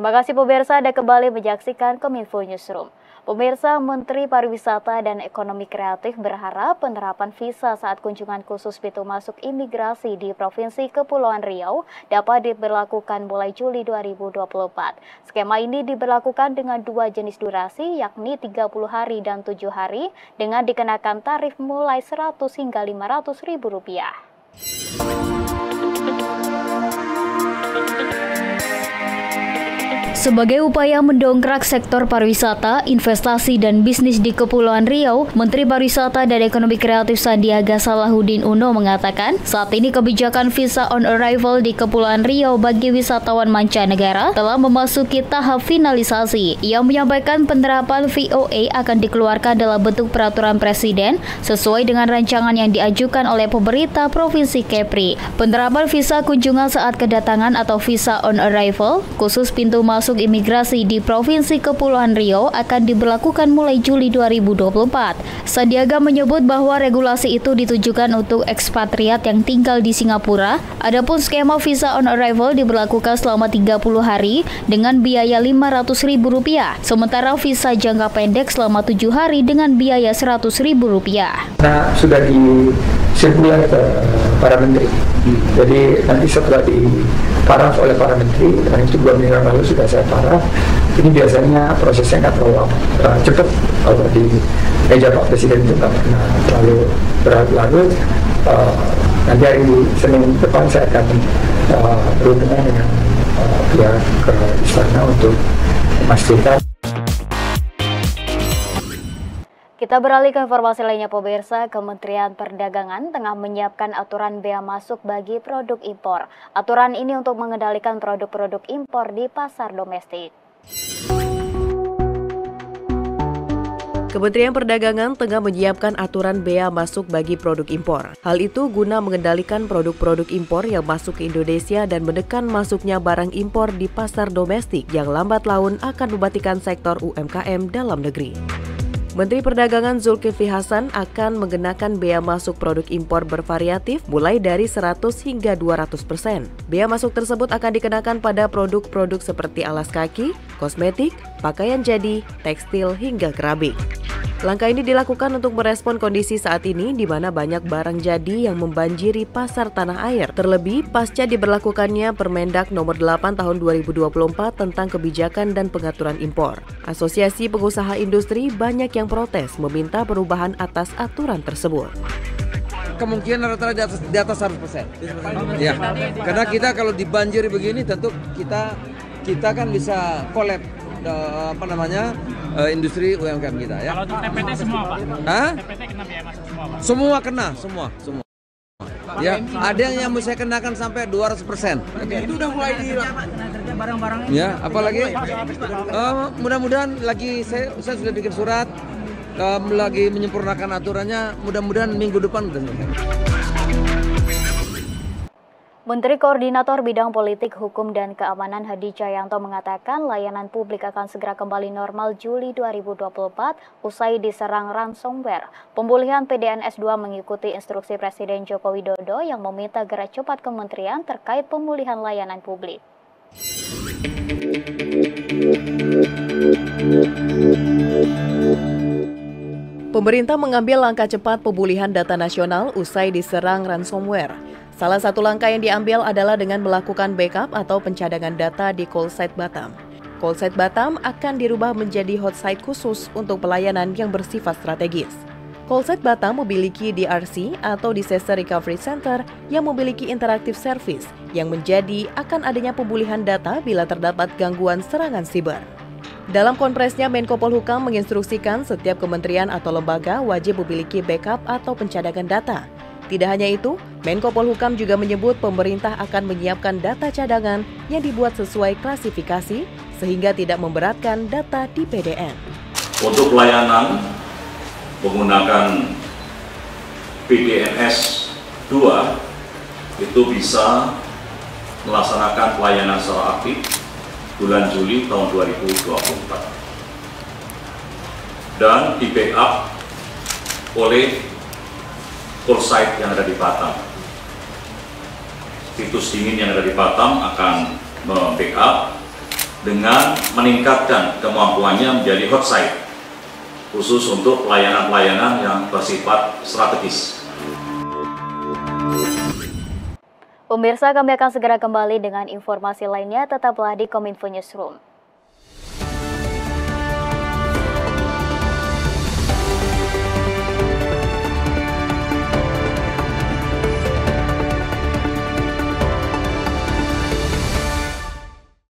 Terima kasih pemirsa, Anda kembali menyaksikan Kominfo Newsroom. Pemirsa, Menteri Pariwisata dan Ekonomi Kreatif berharap penerapan visa saat kunjungan khusus pintu masuk imigrasi di Provinsi Kepulauan Riau dapat diberlakukan mulai Juli 2024. Skema ini diberlakukan dengan dua jenis durasi, yakni 30 hari dan 7 hari, dengan dikenakan tarif mulai 100 hingga 500 ribu rupiah. Sebagai upaya mendongkrak sektor pariwisata, investasi, dan bisnis di Kepulauan Riau, Menteri Pariwisata dan Ekonomi Kreatif Sandiaga Salahuddin Uno mengatakan, saat ini kebijakan visa on arrival di Kepulauan Riau bagi wisatawan mancanegara telah memasuki tahap finalisasi. Ia menyampaikan penerapan VOA akan dikeluarkan dalam bentuk peraturan presiden sesuai dengan rancangan yang diajukan oleh pemerintah Provinsi Kepri. Penerapan visa kunjungan saat kedatangan atau visa on arrival, khusus pintu masuk imigrasi di Provinsi Kepulauan Riau akan diberlakukan mulai Juli 2024. Sandiaga menyebut bahwa regulasi itu ditujukan untuk ekspatriat yang tinggal di Singapura. Adapun skema visa on arrival diberlakukan selama 30 hari dengan biaya Rp500.000. Sementara visa jangka pendek selama 7 hari dengan biaya Rp100.000. Nah, sudah disirkular ke para menteri. Jadi nanti setelah diparaf oleh para menteri, dan itu 2 minggu lalu sudah saya paraf. Ini biasanya prosesnya nggak terlalu cepat. Kalau di meja Pak Presiden itu nggak pernah terlalu berlarut. Nanti hari Senin depan saya akan berhubungan dengan pihak ke istana untuk memastikan. Kita beralih ke informasi lainnya pemirsa, Kementerian Perdagangan tengah menyiapkan aturan bea masuk bagi produk impor. Aturan ini untuk mengendalikan produk-produk impor di pasar domestik. Kementerian Perdagangan tengah menyiapkan aturan bea masuk bagi produk impor. Hal itu guna mengendalikan produk-produk impor yang masuk ke Indonesia dan menekan masuknya barang impor di pasar domestik yang lambat laun akan mematikan sektor UMKM dalam negeri. Menteri Perdagangan Zulkifli Hasan akan mengenakan bea masuk produk impor bervariatif mulai dari 100 hingga 200%. Bea masuk tersebut akan dikenakan pada produk-produk seperti alas kaki, kosmetik, pakaian jadi, tekstil, hingga keramik. Langkah ini dilakukan untuk merespon kondisi saat ini di mana banyak barang jadi yang membanjiri pasar tanah air. Terlebih pasca diberlakukannya Permendak Nomor 8 Tahun 2024 tentang kebijakan dan pengaturan impor. Asosiasi Pengusaha Industri banyak yang protes meminta perubahan atas aturan tersebut. Kemungkinan rata-rata di atas 100%. Ya, karena kita kalau dibanjiri begini tentu kita kan bisa collab industri UMKM kita ya. Kalau untuk TPT semua Pak? TPT kena biaya masuk semua Pak? Semua. Ya, ada yang saya kenakan sampai 200%. Itu udah mulai di barang-barangnya. Ya, apalagi mudah-mudahan saya sudah bikin surat lagi menyempurnakan aturannya, mudah-mudahan minggu depan sudah selesai. Menteri Koordinator Bidang Politik, Hukum, dan Keamanan Hadi Cahyanto mengatakan layanan publik akan segera kembali normal Juli 2024 usai diserang ransomware. Pemulihan PDNS 2 mengikuti instruksi Presiden Joko Widodo yang meminta gerak cepat kementerian terkait pemulihan layanan publik. Pemerintah mengambil langkah cepat pemulihan data nasional usai diserang ransomware. Salah satu langkah yang diambil adalah dengan melakukan backup atau pencadangan data di call site Batam. Call site Batam akan dirubah menjadi hot site khusus untuk pelayanan yang bersifat strategis. Call site Batam memiliki DRC atau Disaster Recovery Center yang memiliki interactive service yang menjadi akan adanya pemulihan data bila terdapat gangguan serangan siber. Dalam konpresnya, Menko Polhukam menginstruksikan setiap kementerian atau lembaga wajib memiliki backup atau pencadangan data. Tidak hanya itu, Menko Polhukam juga menyebut pemerintah akan menyiapkan data cadangan yang dibuat sesuai klasifikasi sehingga tidak memberatkan data di PDN. Untuk pelayanan menggunakan PDNS 2 itu bisa melaksanakan pelayanan secara aktif bulan Juli tahun 2024 dan di backup oleh call site yang ada di Batam. Situs dingin yang ada di Batam akan membackup dengan meningkatkan kemampuannya menjadi hot site, khusus untuk pelayanan-pelayanan yang bersifat strategis. Pemirsa, kami akan segera kembali dengan informasi lainnya. Tetaplah di Kominfo Newsroom.